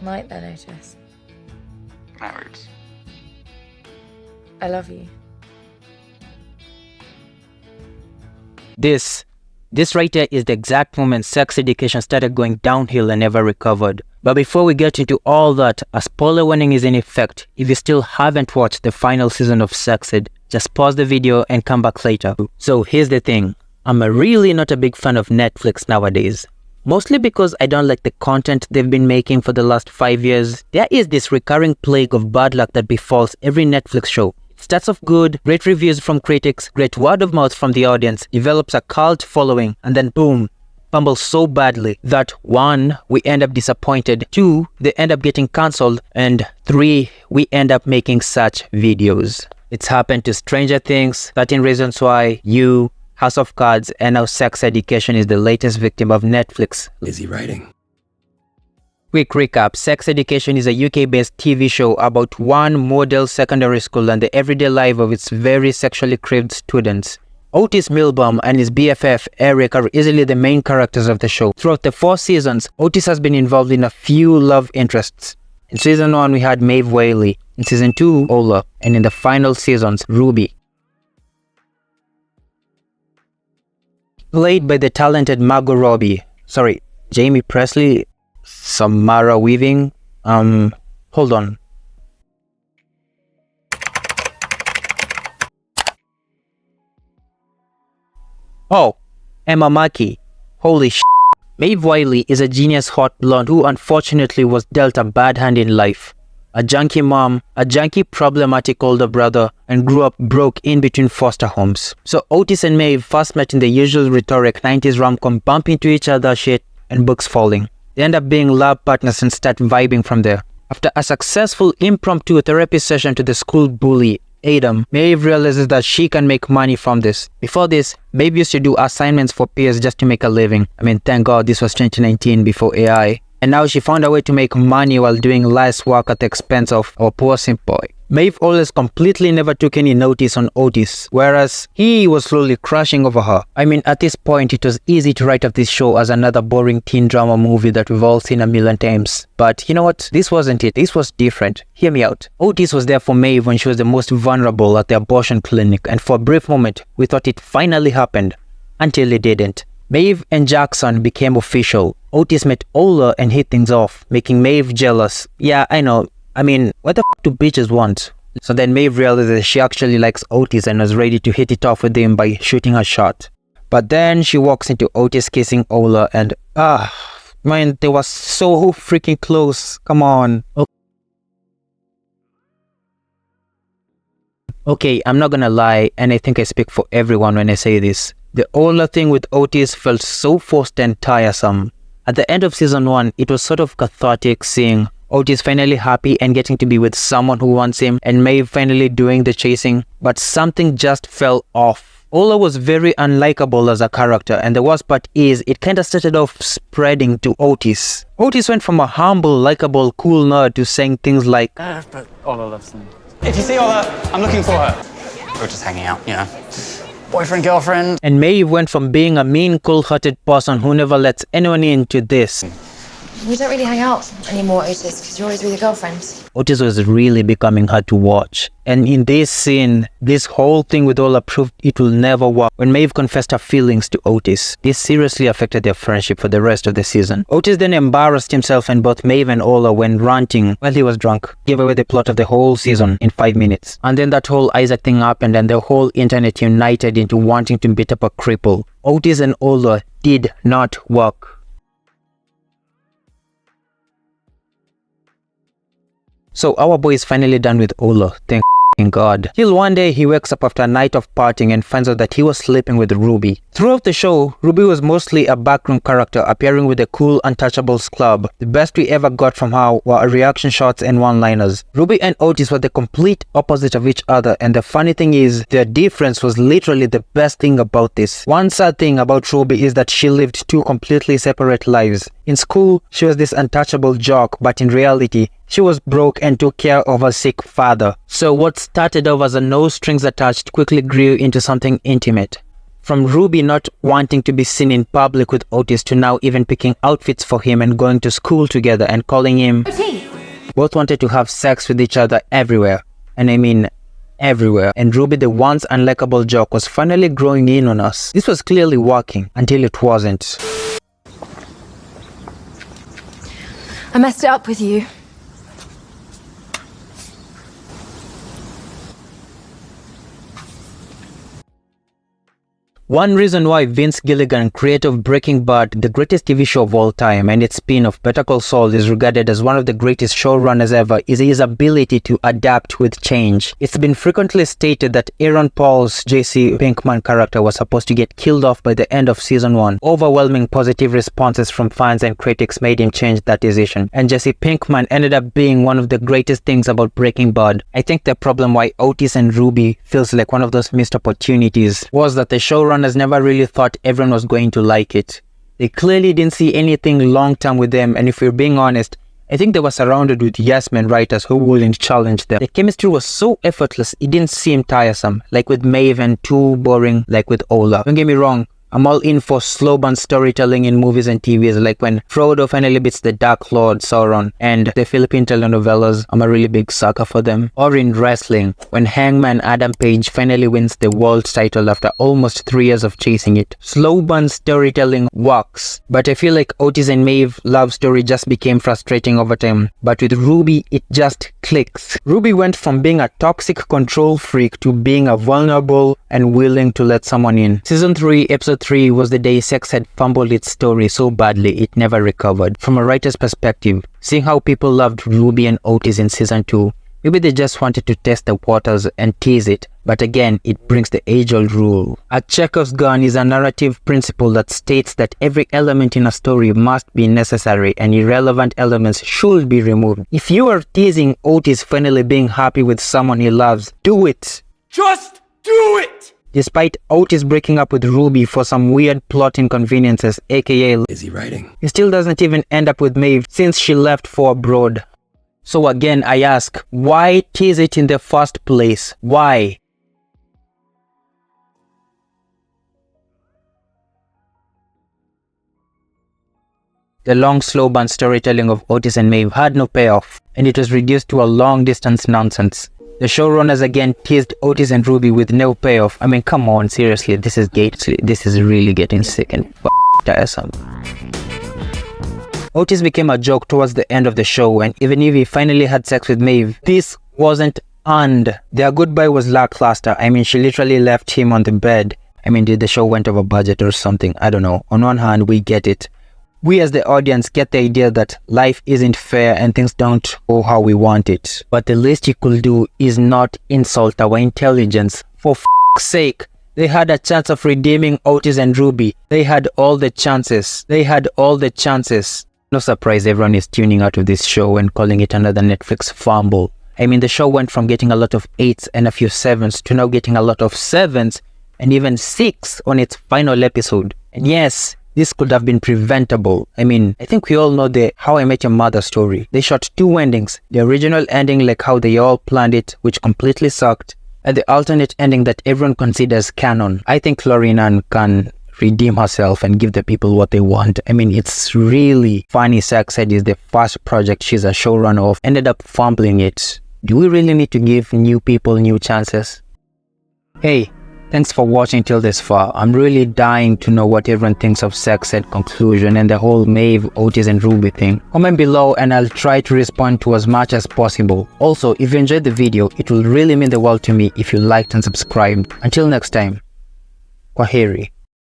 Night then, Otis. Night, Roots. I love you. This right here is the exact moment sex education started going downhill and never recovered. But before we get into all that, a spoiler warning is in effect. If you still haven't watched the final season of Sex Ed, just pause the video and come back later. So here's the thing. I'm really not a big fan of Netflix nowadays. Mostly because I don't like the content they've been making for the last 5 years. There is this recurring plague of bad luck that befalls every Netflix show. It starts off good, great reviews from critics, great word of mouth from the audience, develops a cult following, and then boom, fumbles so badly that 1, we end up disappointed, 2, they end up getting cancelled, and 3, we end up making such videos. It's happened to Stranger Things, 13 Reasons Why, You, House of Cards, and now Sex Education is the latest victim of Netflix. Lazy writing. Quick recap, Sex Education is a UK-based TV show about one model secondary school and the everyday life of its very sexually craved students. Otis Milbaum and his BFF, Eric, are easily the main characters of the show. Throughout the 4 seasons, Otis has been involved in a few love interests. In season 1, we had Maeve Whaley. In season 2, Ola. And in the final seasons, Ruby. Played by the talented Margot Robbie. Sorry, Jamie Presley? Samara Weaving? Hold on. Oh, Emma Mackey. Holy shit. Maeve Wiley is a genius hot blonde who unfortunately was dealt a bad hand in life. A junkie mom, a junkie problematic older brother, and grew up broke in between foster homes. So Otis and Maeve first met in the usual rhetoric 90s rom-com, bump into each other shit and books falling. They end up being lab partners and start vibing from there. After a successful impromptu therapy session to the school bully, Adam, Maeve realizes that she can make money from this. Before this, Maeve used to do assignments for peers just to make a living. I mean, thank God this was 2019 before AI. And now she found a way to make money while doing less work at the expense of our poor simp boy. Maeve always completely never took any notice on Otis, whereas he was slowly crushing over her. I mean, at this point, it was easy to write off this show as another boring teen drama movie that we've all seen a million times. But you know what? This wasn't it. This was different. Hear me out. Otis was there for Maeve when she was the most vulnerable at the abortion clinic, and for a brief moment, we thought it finally happened. Until it didn't. Maeve and Jackson became official. Otis met Ola and hit things off, making Maeve jealous. Yeah, I know. I mean, what the f do bitches want? So then Maeve realized that she actually likes Otis and was ready to hit it off with him by shooting a shot. But then she walks into Otis kissing Ola and man, they were so freaking close. Come on. Okay, I'm not gonna lie, and I think I speak for everyone when I say this. The Ola thing with Otis felt so forced and tiresome. At the end of season 1, it was sort of cathartic seeing Otis finally happy and getting to be with someone who wants him, and Maeve finally doing the chasing, but something just fell off. Ola was very unlikable as a character, and the worst part is it kinda started off spreading to Otis. Otis went from a humble, likable, cool nerd to saying things like, But Ola loves them. If you see Ola, I'm looking for her. We're just hanging out, you know. Boyfriend, girlfriend. And Maeve went from being a mean, cold-hearted person who never lets anyone in to this. We don't really hang out anymore, Otis, because you're always with your girlfriend. Otis was really becoming hard to watch. And in this scene, this whole thing with Ola proved it will never work. When Maeve confessed her feelings to Otis, this seriously affected their friendship for the rest of the season. Otis then embarrassed himself, and both Maeve and Ola went ranting while he was drunk. Gave away the plot of the whole season in 5 minutes. And then that whole Isaac thing happened, and the whole internet united into wanting to beat up a cripple. Otis and Ola did not work. So our boy is finally done with Ola, thank God. Till one day he wakes up after a night of partying and finds out that he was sleeping with Ruby. Throughout the show, Ruby was mostly a background character appearing with the cool Untouchables club. The best we ever got from her were reaction shots and one-liners. Ruby and Otis were the complete opposite of each other, and the funny thing is, their difference was literally the best thing about this. One sad thing about Ruby is that she lived 2 completely separate lives. In school, she was this untouchable jock, but in reality, she was broke and took care of her sick father. So what started off as a no strings attached quickly grew into something intimate. From Ruby not wanting to be seen in public with Otis to now even picking outfits for him and going to school together and calling him Otis! both wanted to have sex with each other everywhere. And I mean everywhere. And Ruby, the once unlikable jock, was finally growing in on us. This was clearly working until it wasn't. I messed it up with you. One reason why Vince Gilligan, creator of Breaking Bad, the greatest TV show of all time, and its spin-off Better Call Saul is regarded as one of the greatest showrunners ever, is his ability to adapt with change. It's been frequently stated that Aaron Paul's Jesse Pinkman character was supposed to get killed off by the end of season 1. Overwhelming positive responses from fans and critics made him change that decision, and Jesse Pinkman ended up being one of the greatest things about Breaking Bad. I think the problem why Otis and Ruby feels like one of those missed opportunities was that the showrunners never really thought everyone was going to like it. They clearly didn't see anything long-term with them, and if we're being honest, I think they were surrounded with yes-men writers who wouldn't challenge them. The chemistry was so effortless, it didn't seem tiresome, like with Maeve, and too boring like with Ola. Don't get me wrong, I'm all in for slow burn storytelling in movies and TVs, like when Frodo finally beats the Dark Lord Sauron, and the Philippine telenovelas, I'm a really big sucker for them. Or in wrestling, when Hangman Adam Page finally wins the world title after almost 3 years of chasing it. Slow burn storytelling works, but I feel like Otis and Maeve love story just became frustrating over time. But with Ruby, it just clicks. Ruby went from being a toxic control freak to being a vulnerable and willing to let someone in. Season 3, episode 3 was the day sex had fumbled its story so badly it never recovered. From a writer's perspective, seeing how people loved Ruby and Otis in season 2, maybe they just wanted to test the waters and tease it, but again, it brings the age-old rule. A Chekhov's gun is a narrative principle that states that every element in a story must be necessary and irrelevant elements should be removed. If you are teasing Otis finally being happy with someone he loves, do it! Just do it! Despite Otis breaking up with Ruby for some weird plot inconveniences, aka Is he writing? he still doesn't even end up with Maeve since she left for abroad. So again, I ask, why tease it in the first place? Why? The long, slow burn storytelling of Otis and Maeve had no payoff, and it was reduced to a long-distance nonsense. The showrunners again teased Otis and Ruby with no payoff. I mean, come on, seriously, this is really getting sick and tiresome. Otis became a joke towards the end of the show, and even if he finally had sex with Maeve, this wasn't earned. Their goodbye was lackluster. I mean, she literally left him on the bed. I mean, did the show went over budget or something? I don't know. On one hand, we get it. We as the audience get the idea that life isn't fair and things don't go how we want it. But the least you could do is not insult our intelligence. For f***'s sake, they had a chance of redeeming Otis and Ruby. They had all the chances. No surprise everyone is tuning out of this show and calling it another Netflix fumble. I mean, the show went from getting a lot of 8s and a few 7s to now getting a lot of 7s and even 6 on its final episode. And yes, this could have been preventable. I mean, I think we all know the How I Met Your Mother story. They shot 2 endings. The original ending like how they all planned it, which completely sucked, and the alternate ending that everyone considers canon. I think Lorena can redeem herself and give the people what they want. I mean, it's really funny Sax said is the first project she's a showrunner of, ended up fumbling it. Do we really need to give new people new chances? Hey, thanks for watching till this far. I'm really dying to know what everyone thinks of Sex Ed conclusion and the whole Maeve, Otis and Ruby thing. Comment below and I'll try to respond to as much as possible. Also, if you enjoyed the video, it will really mean the world to me if you liked and subscribed. Until next time, Kwaheri.